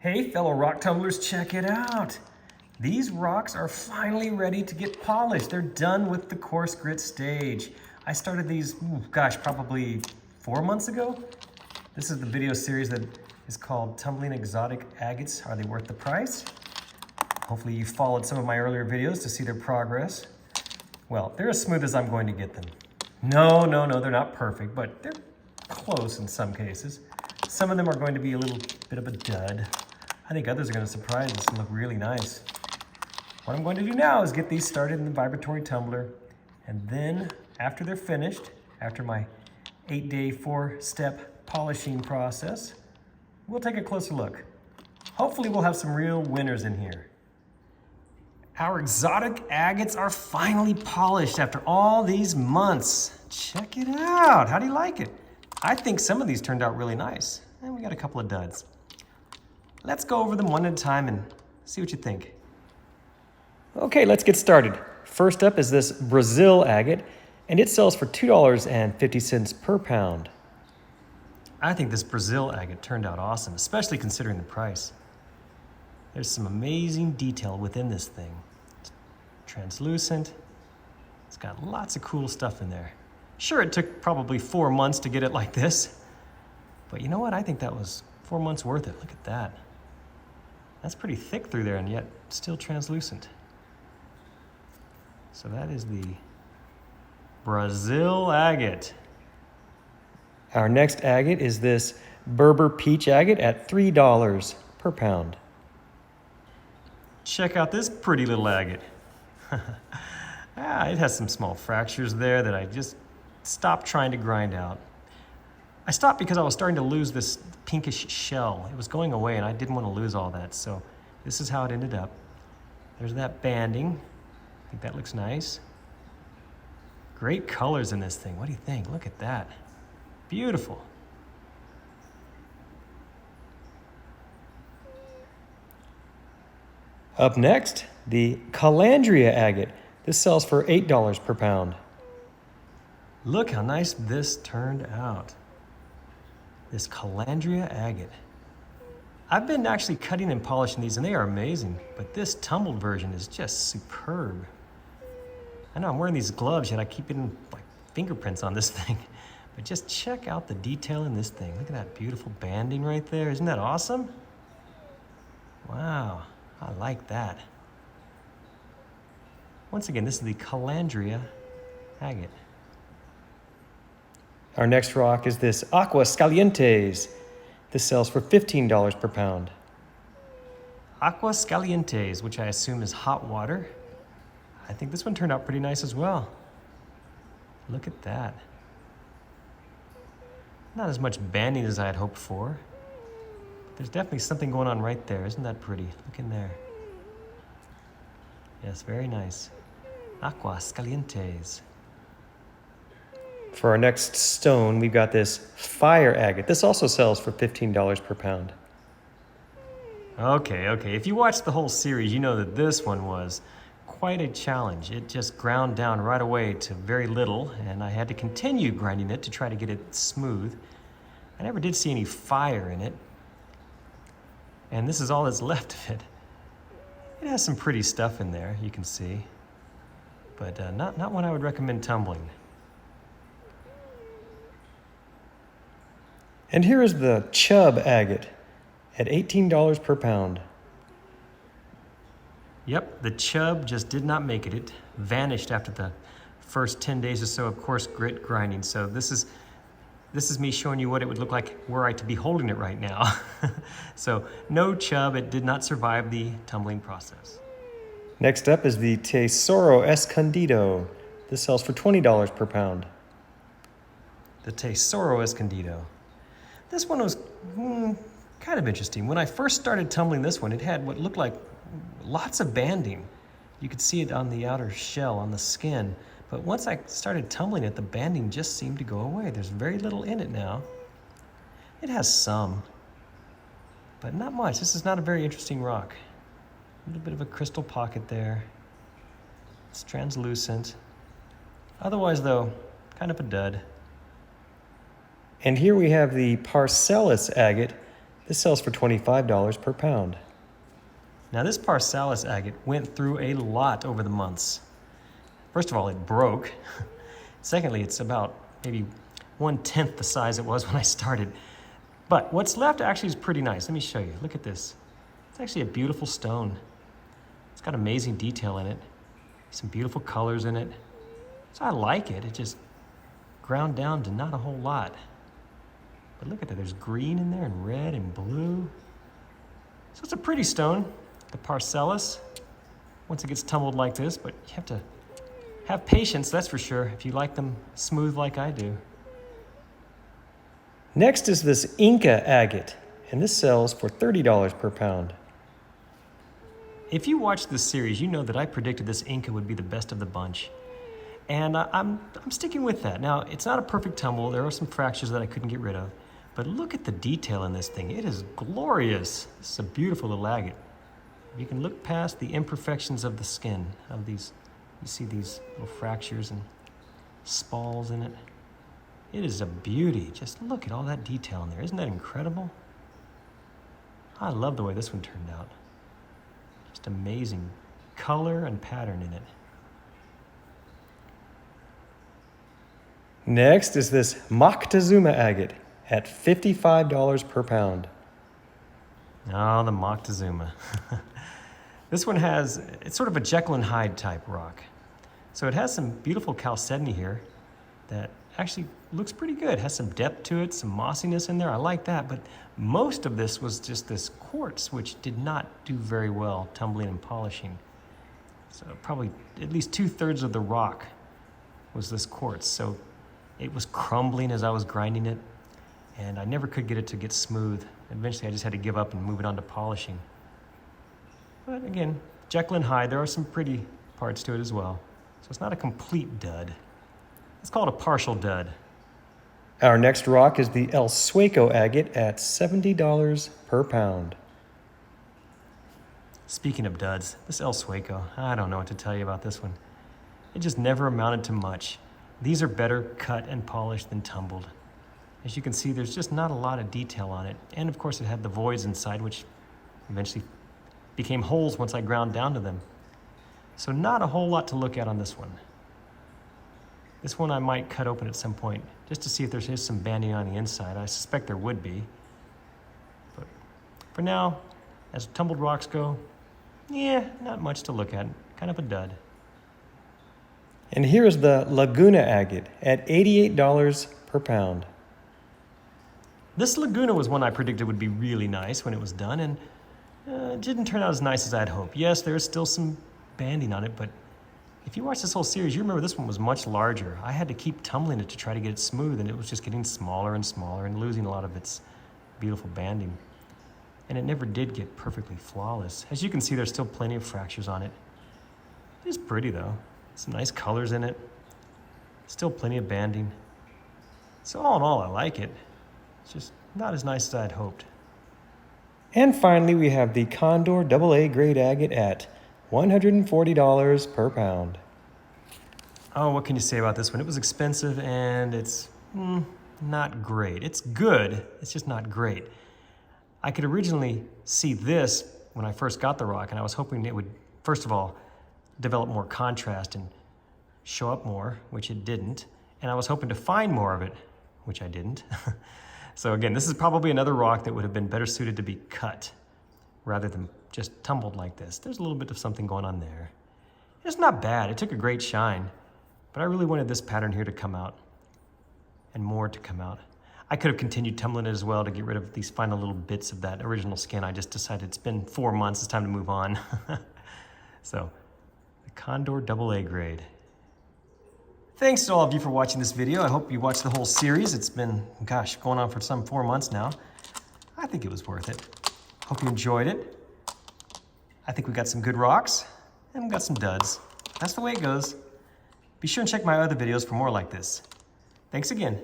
Hey fellow rock tumblers, check it out. These rocks are finally ready to get polished. They're done with the coarse grit stage. I started these, probably 4 months ago. This is the video series that is called Tumbling Exotic Agates. Are they worth the price? Hopefully you followed some of my earlier videos to see their progress. Well, they're as smooth as I'm going to get them. No, they're not perfect, but they're close in some cases. Some of them are going to be a little bit of a dud. I think others are going to surprise us and look really nice. What I'm going to do now is get these started in the vibratory tumbler, and then after they're finished, after my 8-day 4-step polishing process, we'll take a closer look. Hopefully we'll have some real winners in here. Our exotic agates are finally polished after all these months. Check it out. How do you like it? I think some of these turned out really nice, and we got a couple of duds. Let's go over them one at a time and see what you think. Okay, let's get started. First up is this Brazil agate, and it sells for $2.50 per pound. I think this Brazil agate turned out awesome, especially considering the price. There's some amazing detail within this thing. It's translucent. It's got lots of cool stuff in there. Sure, it took probably 4 months to get it like this, but you know what? I think that was 4 months worth it. Look at that. That's pretty thick through there and yet still translucent. So that is the Brazil agate. Our next agate is this Berber peach agate at $3 per pound. Check out this pretty little agate. It has some small fractures there that I just stopped trying to grind out. I stopped because I was starting to lose this pinkish shell. It was going away and I didn't want to lose all that, so this is how it ended up. There's that banding. I think that looks nice. Great colors in this thing. What do you think? Look at that. Beautiful. Up next, the Calandria Agate. This sells for $8 per pound. Look how nice this turned out. This Calandria Agate. I've been actually cutting and polishing these and they are amazing, but this tumbled version is just superb. I know I'm wearing these gloves yet I keep getting like fingerprints on this thing, but just check out the detail in this thing. Look at that beautiful banding right there. Isn't that awesome? Wow, I like that. Once again, this is the Calandria Agate. Our next rock is this Aquascalientes. This sells for $15 per pound. Aquascalientes, which I assume is hot water. I think this one turned out pretty nice as well. Look at that. Not as much banding as I had hoped for, but there's definitely something going on right there. Isn't that pretty? Look in there. Yes, very nice. Aquascalientes. For our next stone, we've got this fire agate. This also sells for $15 per pound. Okay. If you watched the whole series, you know that this one was quite a challenge. It just ground down right away to very little, and I had to continue grinding it to try to get it smooth. I never did see any fire in it, and this is all that's left of it. It has some pretty stuff in there, you can see, but not one I would recommend tumbling. And here is the Chub Agate at $18 per pound. Yep, the Chub just did not make it. It vanished after the first 10 days or so of coarse grit grinding. So this is me showing you what it would look like were I to be holding it right now. So no Chub, it did not survive the tumbling process. Next up is the Tesoro Escondido. This sells for $20 per pound. The Tesoro Escondido. This one was kind of interesting. When I first started tumbling this one, it had what looked like lots of banding. You could see it on the outer shell, on the skin. But once I started tumbling it, the banding just seemed to go away. There's very little in it now. It has some, but not much. This is not a very interesting rock. A little bit of a crystal pocket there. It's translucent. Otherwise, though, kind of a dud. And here we have the Parcellus Agate This sells for $25 per pound. Now this Parcellus agate went through a lot over the months. First of all, it broke. Secondly, it's about maybe 1/10 the size it was when I started. But what's left actually is pretty nice. Let me show you. Look at this. It's actually a beautiful stone. It's got amazing detail in it. Some beautiful colors in it. So I like it. It just ground down to not a whole lot. But look at that. There's green in there and red and blue. So it's a pretty stone, the Parcellus, once it gets tumbled like this, but you have to have patience, that's for sure, if you like them smooth like I do. Next is this Inca Agate, and this sells for $30 per pound. If you watch this series, you know that I predicted this Inca would be the best of the bunch. And I'm sticking with that. Now, it's not a perfect tumble. There are some fractures that I couldn't get rid of. But look at the detail in this thing. It is glorious. This is a beautiful little agate. You can look past the imperfections of the skin of these. You see these little fractures and spalls in it. It is a beauty. Just look at all that detail in there. Isn't that incredible? I love the way this one turned out. Just amazing color and pattern in it. Next is this Moctezuma Agate at $55 per pound. Oh, the Moctezuma. This one it's sort of a Jekyll and Hyde type rock. So it has some beautiful chalcedony here that actually looks pretty good. It has some depth to it, some mossiness in there. I like that, but most of this was just this quartz, which did not do very well tumbling and polishing. So probably at least 2/3 of the rock was this quartz. So it was crumbling as I was grinding it, and I never could get it to get smooth. Eventually I just had to give up and move it on to polishing. But again, Jekyll and Hyde, there are some pretty parts to it as well. So it's not a complete dud. It's called a partial dud. Our next rock is the swaco agate at $70 per pound. Speaking of duds, this swaco, I don't know what to tell you about this one. It just never amounted to much. These are better cut and polished than tumbled. As you can see, there's just not a lot of detail on it. And of course it had the voids inside, which eventually became holes once I ground down to them. So not a whole lot to look at on this one. This one I might cut open at some point, just to see if there's some banding on the inside. I suspect there would be. But for now, as tumbled rocks go, yeah, not much to look at. Kind of a dud. And here is the Laguna Agate at $88 per pound. This Laguna was one I predicted would be really nice when it was done, and it didn't turn out as nice as I'd hoped. Yes, there's still some banding on it, but if you watch this whole series, you remember this one was much larger. I had to keep tumbling it to try to get it smooth, and it was just getting smaller and smaller and losing a lot of its beautiful banding. And it never did get perfectly flawless. As you can see, there's still plenty of fractures on it. It is pretty though. Some nice colors in it. Still plenty of banding. So all in all, I like it. It's just not as nice as I'd hoped. And finally, we have the Condor AA grade agate at $140 per pound. Oh, what can you say about this one? It was expensive and it's not great. It's good, it's just not great. I could originally see this when I first got the rock, and I was hoping it would, first of all, develop more contrast and show up more, which it didn't. And I was hoping to find more of it, which I didn't. So again, this is probably another rock that would have been better suited to be cut rather than just tumbled like this. There's a little bit of something going on there. It's not bad. It took a great shine, but I really wanted this pattern here to come out and more to come out. I could have continued tumbling it as well to get rid of these final little bits of that original skin. I just decided it's been 4 months. It's time to move on. So the Condor AA grade. Thanks to all of you for watching this video. I hope you watched the whole series. It's been, gosh, going on for some 4 months now. I think it was worth it. Hope you enjoyed it. I think we got some good rocks and we got some duds. That's the way it goes. Be sure and check my other videos for more like this. Thanks again.